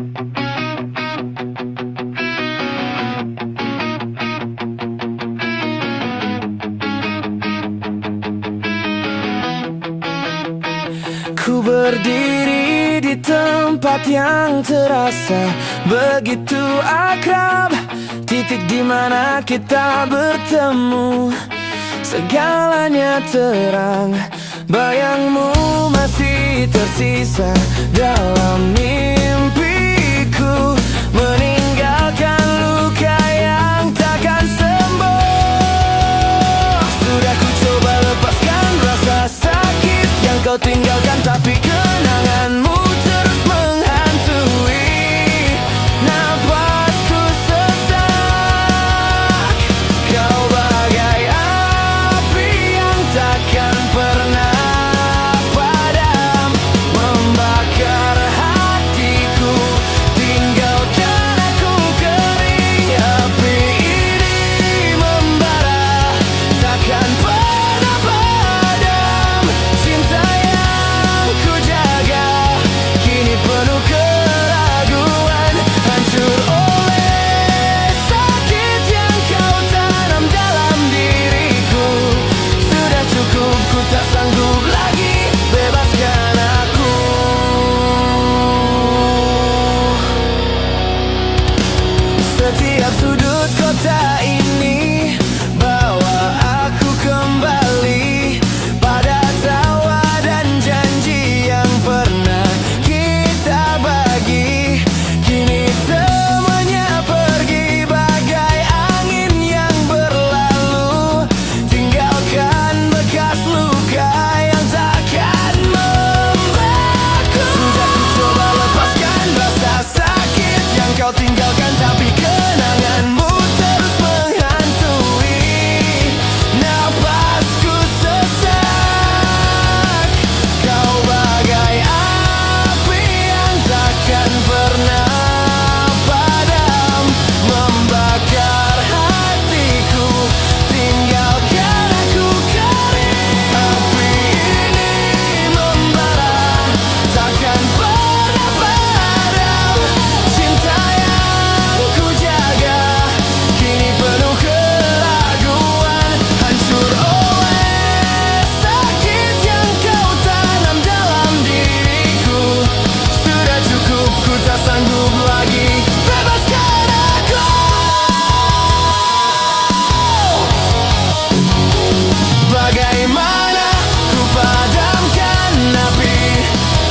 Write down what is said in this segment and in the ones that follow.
Ku berdiri di tempat yang terasa begitu akrab, titik di mana kita bertemu, segalanya terang. Bayangmu masih tersisa dalam mimpiku, meninggalkan luka yang takkan sembuh. Sudah ku coba lepaskan rasa sakit yang kau tinggalkan, tapi kenanganmu terus menghantui nafasku sesak. Kau bagai api yang takkan pernah padam, membakar hatiku, tinggalkan aku kering. Api ini membara, takkan pernah padam. Cinta yang ku jaga kini penuh keraguan, hancur oleh sakit yang kau tanam dalam diriku. Sudah cukup, ku tak sanggup lagi, bebaskan aku. Setiap sudut kota ini bawa aku kembali pada tawa dan janji yang pernah kita bagi. Kini semuanya pergi bagai angin yang berlalu, tinggalkan bekas luka yang takkan membeku. Sudah ku coba lepaskan rasa sakit yang kau tinggalkan, tapi kenanganmu terus menghantui nafasku sesak. Kau bagai api yang takkan pernah padam, membakar hatiku, tinggalkan aku kering. Api ini membara, takkan pernah padam. Cinta yang ku jaga kini penuh keraguan, hancur oleh sakit yang kau tanam dalam diriku. Sudah cukup, ku tak sanggup lagi, bebaskan aku. Bagaimana ku padamkan api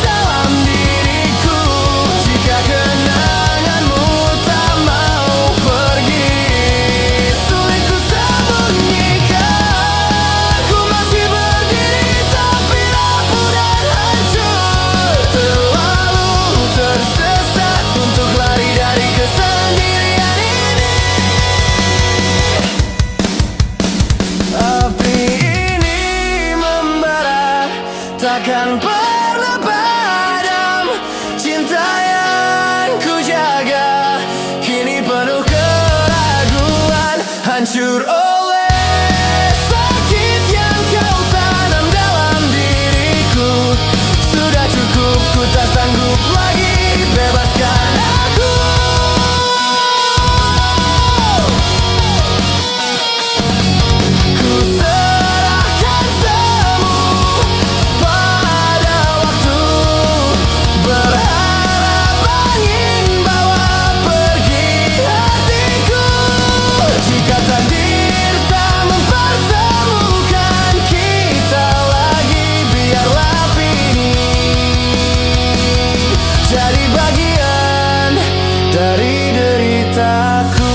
dalam diriku jika kenanganmu tak mau pergi? Sulit ku sembunyikan, ku masih berdiri tapi rapuh dan hancur. Terlalu tersesat untuk lari dari kesendirian ini. Api ini membara, takkan pernah padam. Cinta yang ku jaga kini penuh keraguan, hancur oleh sakit yang kau tanam dalam diriku. Sudah cukup, ku tak sanggup lagi, bebaskan aku. Ku serahkan semua pada waktu, berharap angin bawa pergi hatiku. Jika takdir tak mempertemukan kita lagi, biarlah ini jadi bagian dari deritaku.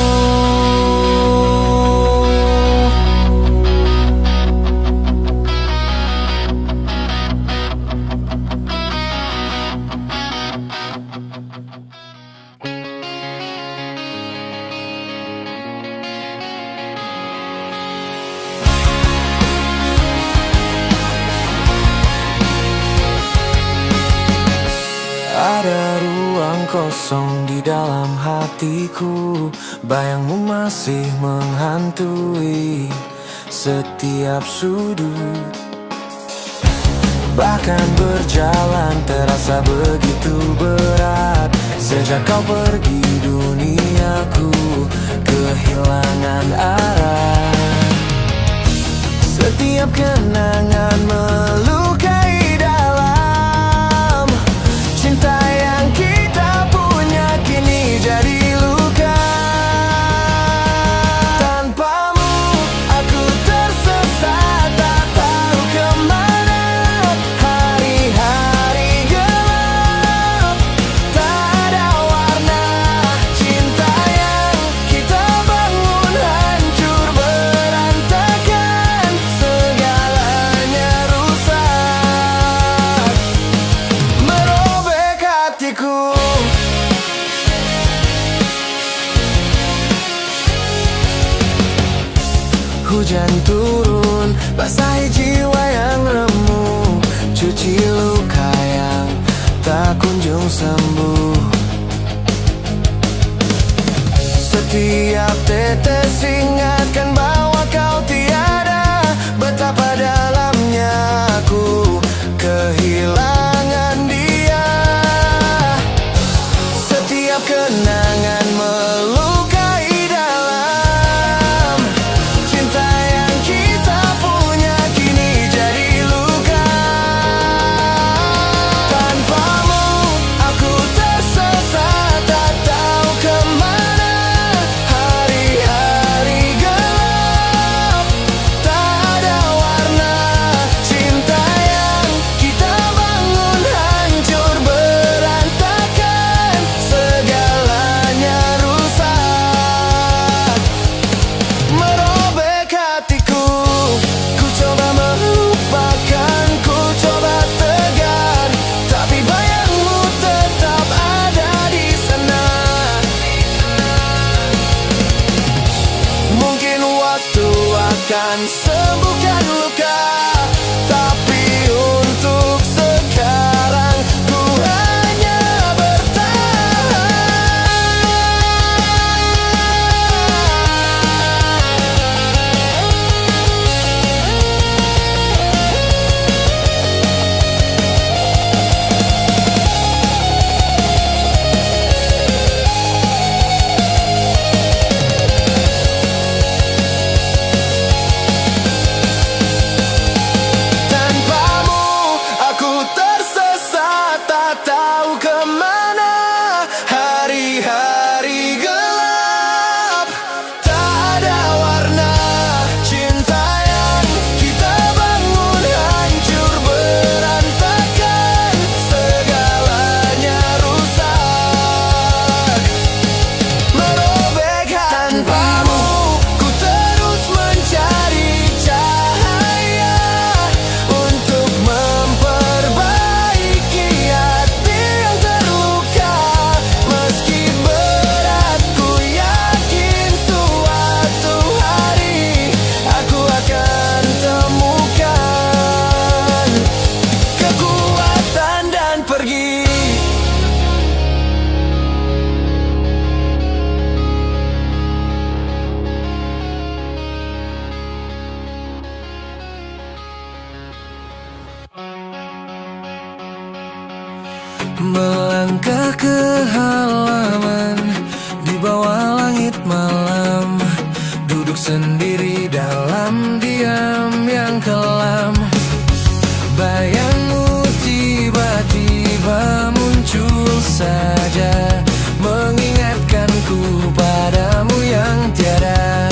Ada ruang kosong di dalam hatiku, bayangmu masih menghantui setiap sudut. Bahkan berjalan terasa begitu berat, Sejak kau pergi duniaku kehilangan arah. Setiap kenangan melukai dalam. Cinta yang kita punya kini jadi luka. Tanpamu aku tersesat, tak tahu kemana. Hari-hari gelap, tak ada warna. Cinta yang kita bangun hancur berantakan. Segalanya rusak, merobek hatiku. Hujan turun, basahi jiwa yang remuk, cuci luka yang tak kunjung sembuh. Setiap tetes ingatkan bahwa kau tiada. Betapa dalamnya aku kehilangan dia. Setiap kenangan melukai dalam. Cinta yang kita punya kini jadi luka. Tanpamu aku tersesat, tak tahu kemana. Hari-hari gelap, tak ada warna. Cinta yang kita bangun hancur berantakan. Segalanya rusak, merobek hatiku. Ku coba melupakan, ku coba tegar, tapi bayangmu tetap ada di sana. Mungkin waktu akan sembuhkan luka, tapi untuk sekarang ku hanya tanpamu aku tersesat, tak tahu kemana. Hari-hari gelap, tak ada warna. Cinta yang kita bangun hancur berantakan. Segalanya rusak, merobek hati. Tanpamu ku terus mencari cahaya untuk memperbaiki hati yang terluka. Meski berat, ku yakin suatu hari aku akan temukan kekuatan dan pergi. Melangkah ke halaman di bawah langit malam, duduk sendiri dalam diam yang kelam. Bayangmu tiba-tiba muncul saja, mengingatkanku padamu yang tiada.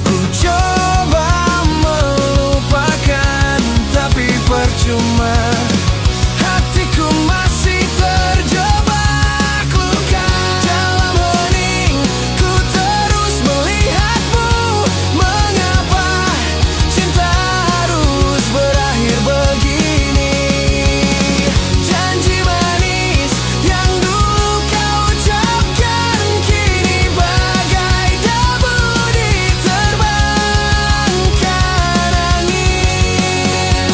Ku coba melupakan, tapi percuma. Hatiku masih terjebak luka. Dalam hening ku terus melihatmu. Mengapa cinta harus berakhir begini? Janji manis yang dulu kau ucapkan kini bagai debu diterbangkan angin.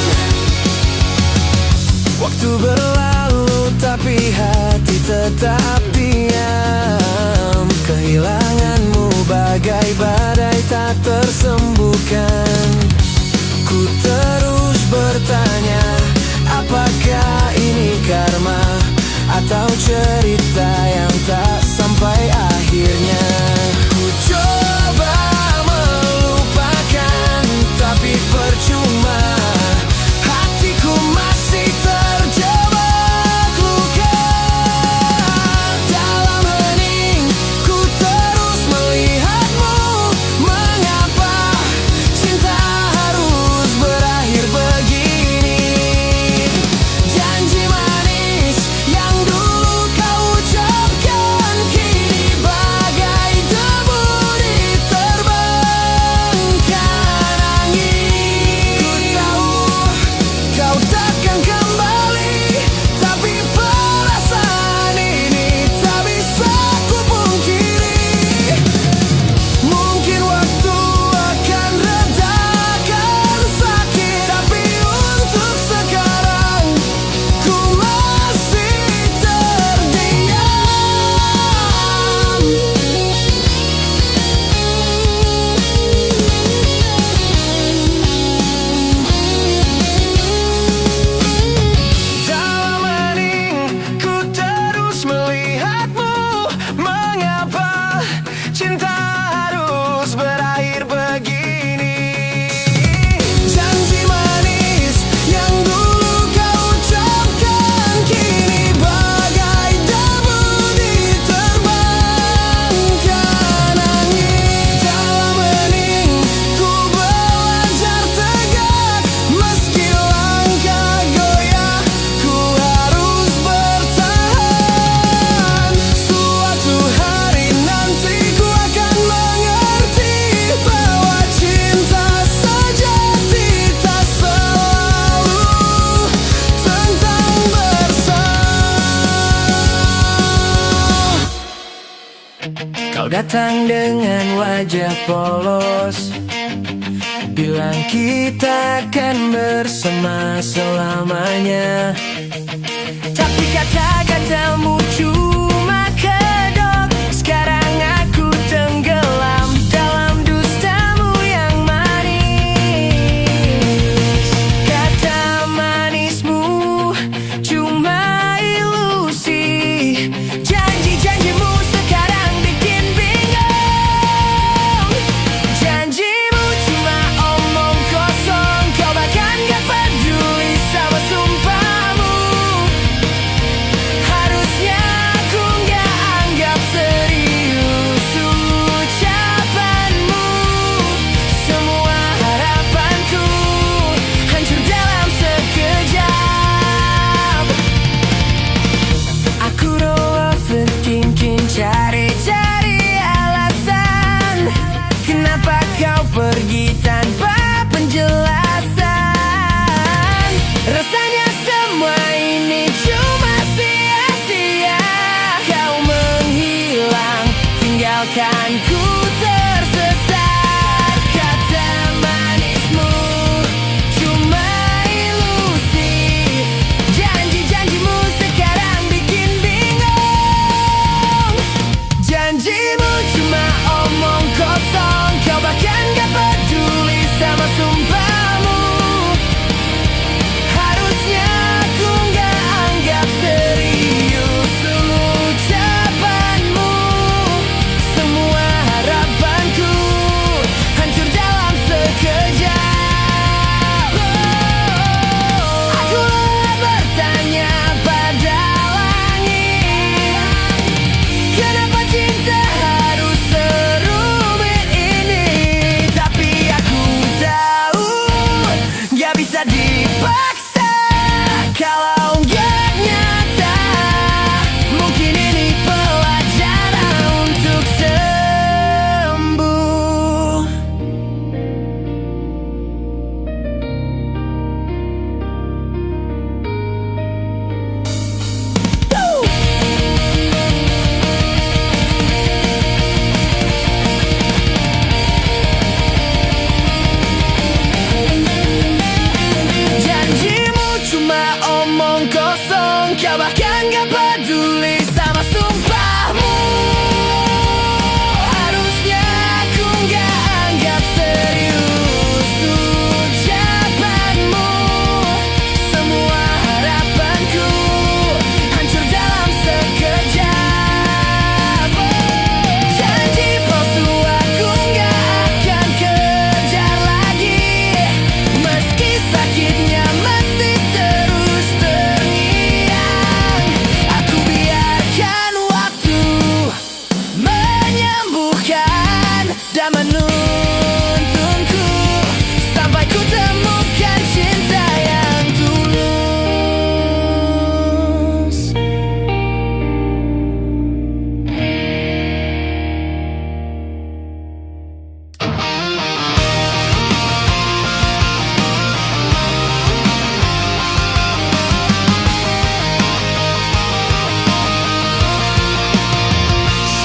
Waktu berlalu tapi hati tetap diam. Kehilanganmu bagai badai tak tersembuhkan. Ku terus bertanya, apakah ini karma atau cerita yang tak Kau datang dengan wajah polos, bilang kita akan bersama selamanya. Tapi kata-katamu cuma kedok. Sekarang aku tenggelam dalam dustamu yang manis. Kata manismu cuma ilusi. Janji-janjimu sekarang bikin bingung. Janjimu cuma omong kosong. Kau bahkan gak peduli sama sumpahmu. Harusnya aku gak anggap serius ucapanmu. Semua harapanku hancur dalam sekejap. Aku no overthinking, cari-cari alasan kenapa kau pergi tanpa penjelasan. Rasanya semua ini cuma sia-sia. Kau menghilang, tinggalkan ku tersesat. Kata manismu cuma ilusi. Janji-janjimu sekarang bikin bingung. Janjimu cuma omong kosong. Kau bahkan gak peduli sama sumpahmu. Harusnya aku gak anggap serius ucapanmu. Semua harapanku hancur dalam sekejap. Aku lelah bertanya pada langit, kenapa cinta harus serumit ini? Tapi aku tahu gak bisa dipaksa kalau gak nyata. Mungkin ini pelajaran untuk sembuh. Janjimu cuma omong kosong. Kau bahkan gak peduli sama sumpahmu. Harusnya aku gak anggap serius ucapanmu. Semua harapanku hancur dalam sekejap. Janji palsu aku gak akan kejar lagi. Meski sakitnya masih terus terngiang, aku biarkan waktu menyembuhkan dan menuntunku sampai ku temukan cinta yang tulus.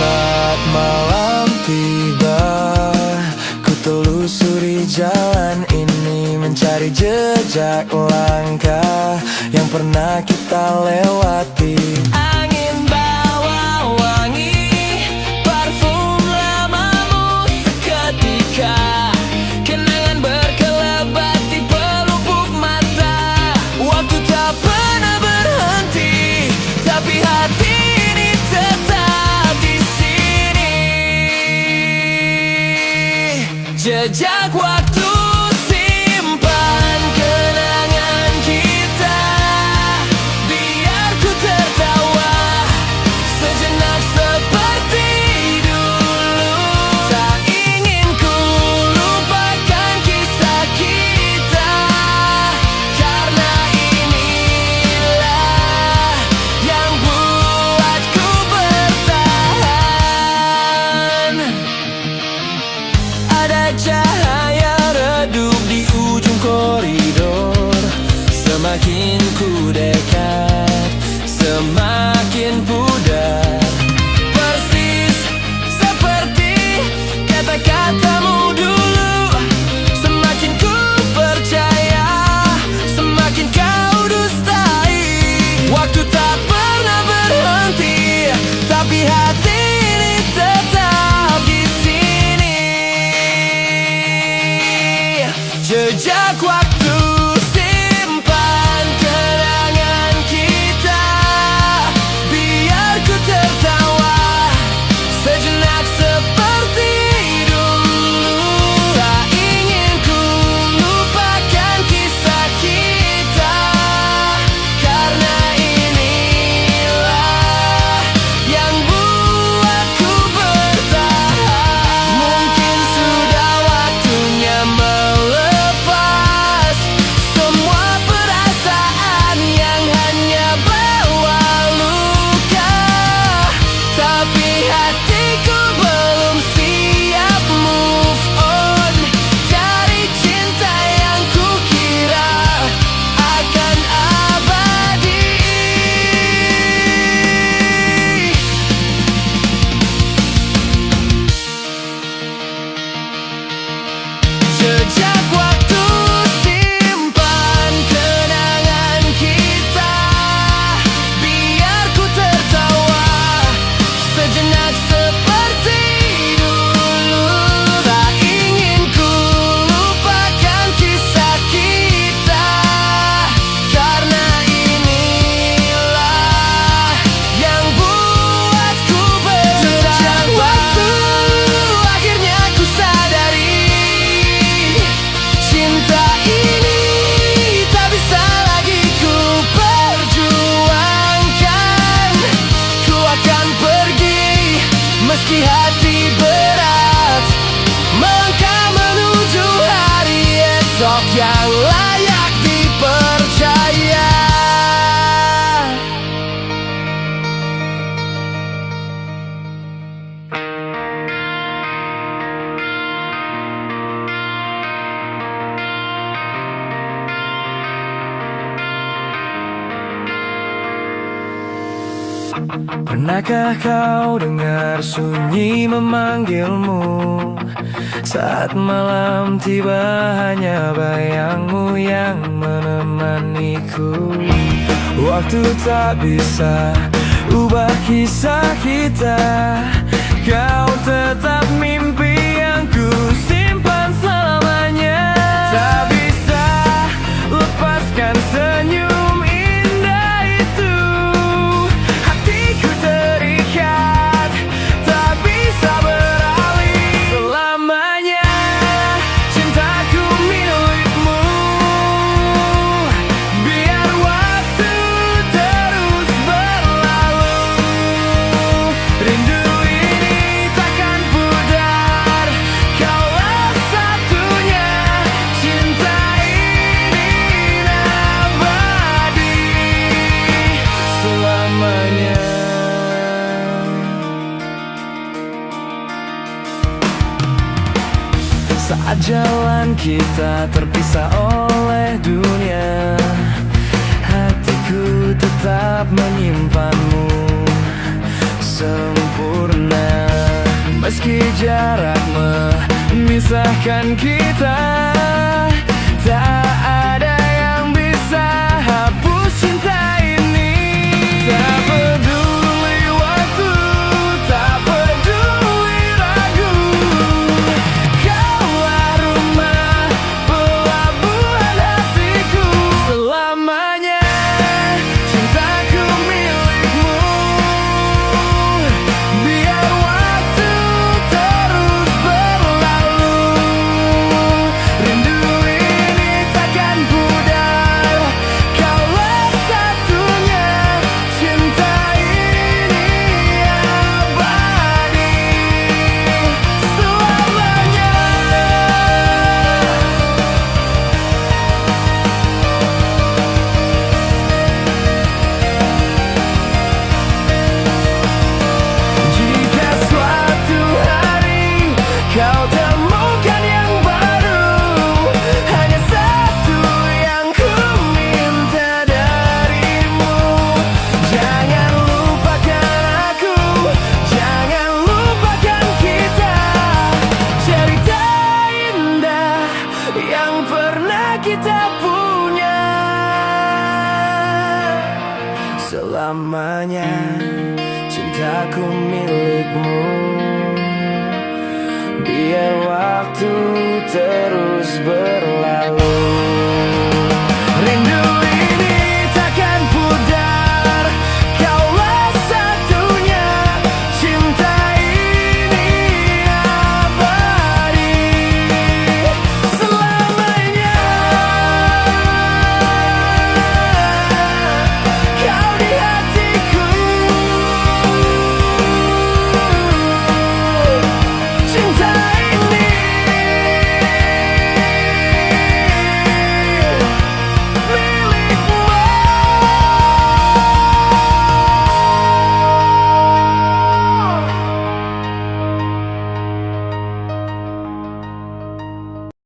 Saat malam tiba, ku telusuri jalan ini, mencari jejak langkah yang pernah kita lewati. Angin bawa wangi parfum lamamu seketika. Kenangan berkelebat di pelupuk mata. Waktu tak pernah berhenti, tapi hati ini tetap di sini. Jejak waktu simpan kenangan kita. Biar ku tertawa sejenak seperti dulu. Tak ingin ku lupakan kisah kita, karena inilah yang buatku bertahan. Ada cahaya meski hati berat, melangkah menuju hari esok yang layak dipercaya. Pernahkah kau dengar sunyi memanggilmu? Saat malam tiba hanya bayangmu yang menemaniku. Waktu tak bisa ubah kisah kita, kau tetap mimpi yang ku simpan selamanya. Tak bisa lepaskan senyum indah itu, hatiku terikat, tak bisa beralih. Selamanya cintaku milikmu, biar waktu terus berlalu. Rindu ini takkan pudar, kaulah satunya. Cinta ini abadi selamanya. Saat jalan kita terpisah oleh dunia, hatiku tetap menyimpanmu sempurna. Meski jarak memisahkan kita, tak ada yang bisa hapus cinta ini. Tak peduli waktu, tak peduli ragu, kaulah rumah pelabuhan hatiku. Selamanya cintaku milikmu, biar waktu terus berlalu. Rindu ini takkan pudar, kaulah satunya. Cinta ini abadi selamanya. Jika suatu hari kau temukan yang baru, hanya satu yang ku minta darimu. Jangan lupakan aku, jangan lupakan kita, cerita indah yang pernah kita punya. Selamanya cintaku milikmu, biar waktu terus berlalu.